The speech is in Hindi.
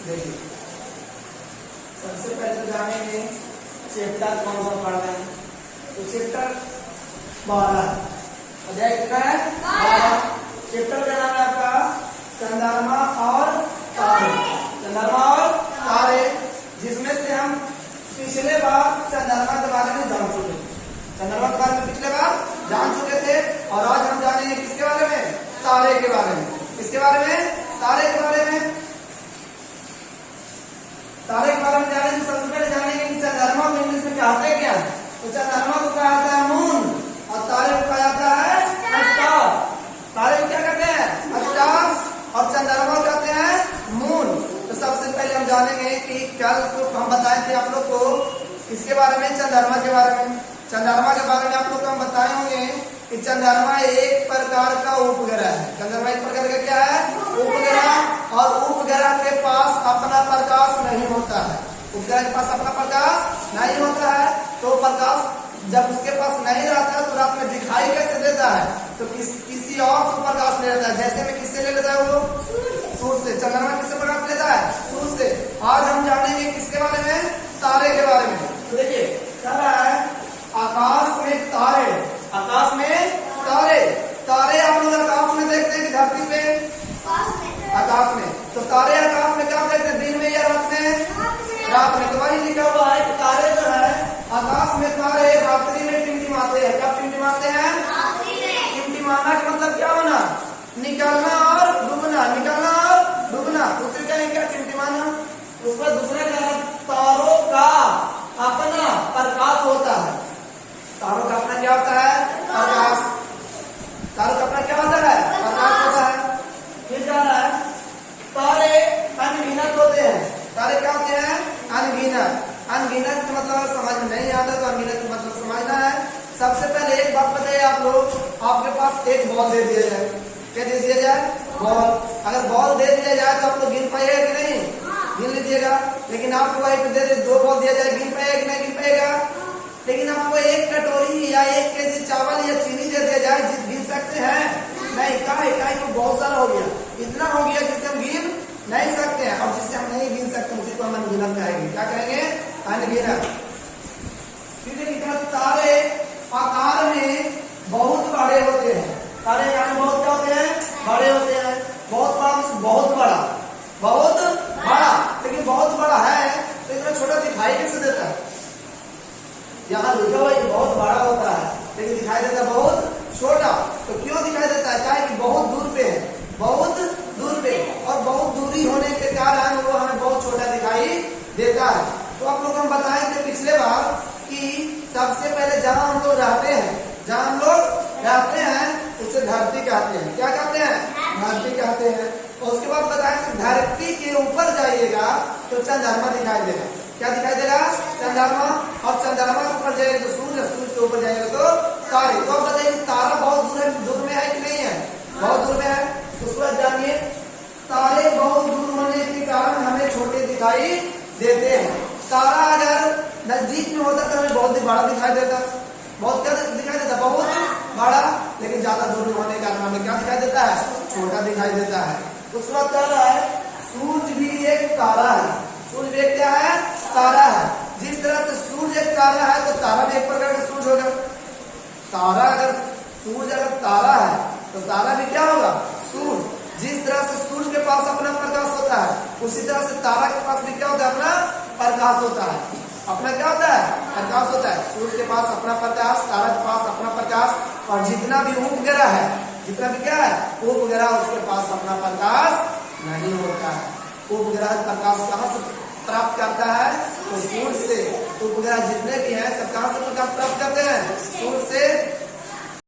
देखिए सबसे पहले तो जानेंगे चैप्टर कौन सा पढ़ रहे हैं। तो चैप्टर 12 अध्याय कितना है 12। चैप्टर का नाम है आपका चंद्रमा और तारे। चंद्रमा और तारे, जिसमें से हम पिछले बार चंद्रमा के बारे में जान चुके। चंद्रमा के बारे में पिछले बार जान चुके थे और आज हम जानेंगे किसके बारे में, तारे के बारे में। किसके बारे में, तारे के बारे में। तारे के बारे में जानेंगे। सबसे पहले जानेंगे कि चंद्रमा को इंग्लिश में कहते हैं क्या। तो चंद्रमा को कहा जाता है मून और तारे को कहा जाता है स्टार। तारे को क्या कहते हैं, स्टार्स, और चंद्रमा को कहते हैं मून। तो सबसे पहले हम जानेंगे कि कल को हम बताए थे आप लोग को किसके बारे में, चंद्रमा के बारे में। चंद्रमा के बारे में आप लोग को हम बताए होंगे कि चंद्रमा एक प्रकार का उपग्रह है। चंद्रमा एक प्रकार का क्या है, उपग्रह। और उपग्रह के पास अपना प्रकाश नहीं होता है। उपग्रह के पास अपना प्रकाश नहीं होता है, तो प्रकाश जब उसके पास नहीं रहता तो रात में दिखाई कैसे देता है, तो किसी और से प्रकाश ले लेता है। जैसे में किससे ले लेता है वो, सूर्य से। चंद्रमा किससे प्रकाश लेता है, सूर्य से। आज हम जानेंगे किसके बारे में, तारे के बारे में। तो देखिए क्या है, आकाश में तारे। आकाश में तारे। तारे आप लोग आकाश में देखते हैं कि धरती पे, आकाश में। तो तारे आकाश में क्या देखते हैं, दिन में या रात में, रात में। तो वही लिखा हुआ है कि तारे जो है आकाश में, तारे रात्रि में टिमटिमाते हैं। क्या टिमटिमाते हैं, टिमटिमाना का मतलब क्या होना, निकलना और डूबना, निकलना और डूबना। दूसरे क्या है, क्या टिमटिमाना। उसका दूसरा क्या है, तारों का अपना प्रकाश होता है। तारों का अपना क्या होता है, प्रकाश। तारों का अपना क्या होता है, प्रकाश होता है। फिर क्या है, तारे अनगिनत होते हैं। तारे क्या होते हैं, अनगिनत। अनगिनत का मतलब समझ में नहीं आता तो अनगिनत का मतलब समझना है। सबसे पहले एक बात बताइए आप लोग, आपके पास एक बॉल दे दिया जाए, क्या दे दिया जाए, बॉल। अगर बॉल दे दिया जाए तो आप लोग गिन पाइएगा कि नहीं, गिन लीजिएगा। लेकिन आपको वही पे दे दो बॉल दिया जाए, गिन पाएगा कि नहीं, गिन पाएगा। लेकिन आपको एक कटोरी या 1 केजी चावल या चीनी दे दिया जाए, गिन सकते हैं नहीं। इकाई को बहुत सारा हो गया, इतना हो गया जिससे हम गिन नहीं सकते हैं। और जिससे हम नहीं गिन सकते उसी को हम अनगिनत कहेंगे। क्या कहेंगे, अनगिनत। तारे आकार में बहुत बड़े होते हैं। तारे आकार में बहुत क्या होते हैं, बड़े होते हैं। बहुत बड़ा, बहुत बड़ा, बहुत बड़ा। लेकिन बहुत बड़ा है तो इतना छोटा दिखाई कैसे देता है। यहाँ लिखा हुआ बहुत बड़ा होता है लेकिन दिखाई देता है बहुत छोटा। तो क्यों दिखाई देता है, क्या कि बहुत दूर पे है, बहुत दूर पे, और बहुत दूरी होने के कारण वो हमें बहुत छोटा दिखाई देता है। तो आप लोग हम बताए थे पिछले बार कि सबसे पहले जहां हम लोग रहते हैं, जहां हम लोग रहते हैं उसे धरती कहते हैं। क्या कहते हैं, धरती कहते हैं। और उसके बाद बताएं कि धरती के ऊपर जाइएगा तो चंद्रमा दिखाई देगा। क्या दिखाई देगा, चंद्रमा। और चंद्रमा के ऊपर जाएगा तो सूर्य, सूर्य के ऊपर जाएगा तो तारे। तो अब बताइए तारा बहुत दूर में है कि नहीं है, बहुत दूर में है। उस पर जानिए, तारे बहुत दूर होने के कारण हमें छोटे दिखाई देते हैं। तारा अगर नजदीक में होता तो हमें बहुत बड़ा दिखाई देता, बहुत क्या दिखाई देता, बहुत बड़ा। लेकिन ज्यादा दूर होने के कारण हमें क्या दिखाई देता है, छोटा दिखाई देता है। उस वक्त क्या है, सूर्य भी एक तारा है। सूर्य भी क्या है, तारा है। जिस तरह से सूर्य एक तारा है तो तारा भी एक प्रकार का सूर्य होगा। तारा अगर, सूर्य अगर तारा है तो तारा भी क्या होगा, सूर्य। जिस तरह से सूर्य के पास अपना प्रकाश होता है उसी तरह से तारा के पास भी क्या होता है, अपना प्रकाश होता है। अपना क्या होता है, प्रकाश होता है। सूर्य के पास अपना प्रकाश, तारा के पास अपना प्रकाश। और जितना भी उपग्रह है, जितना भी क्या है उपग्रह, उसके पास अपना प्रकाश नहीं होता है। उपग्रह प्रकाश कहाँ से प्राप्त करता है, तो सूर्य से। उपग्रह जितने भी हैं सब कहाँ से प्रकाश प्राप्त करते हैं, सूर्य से।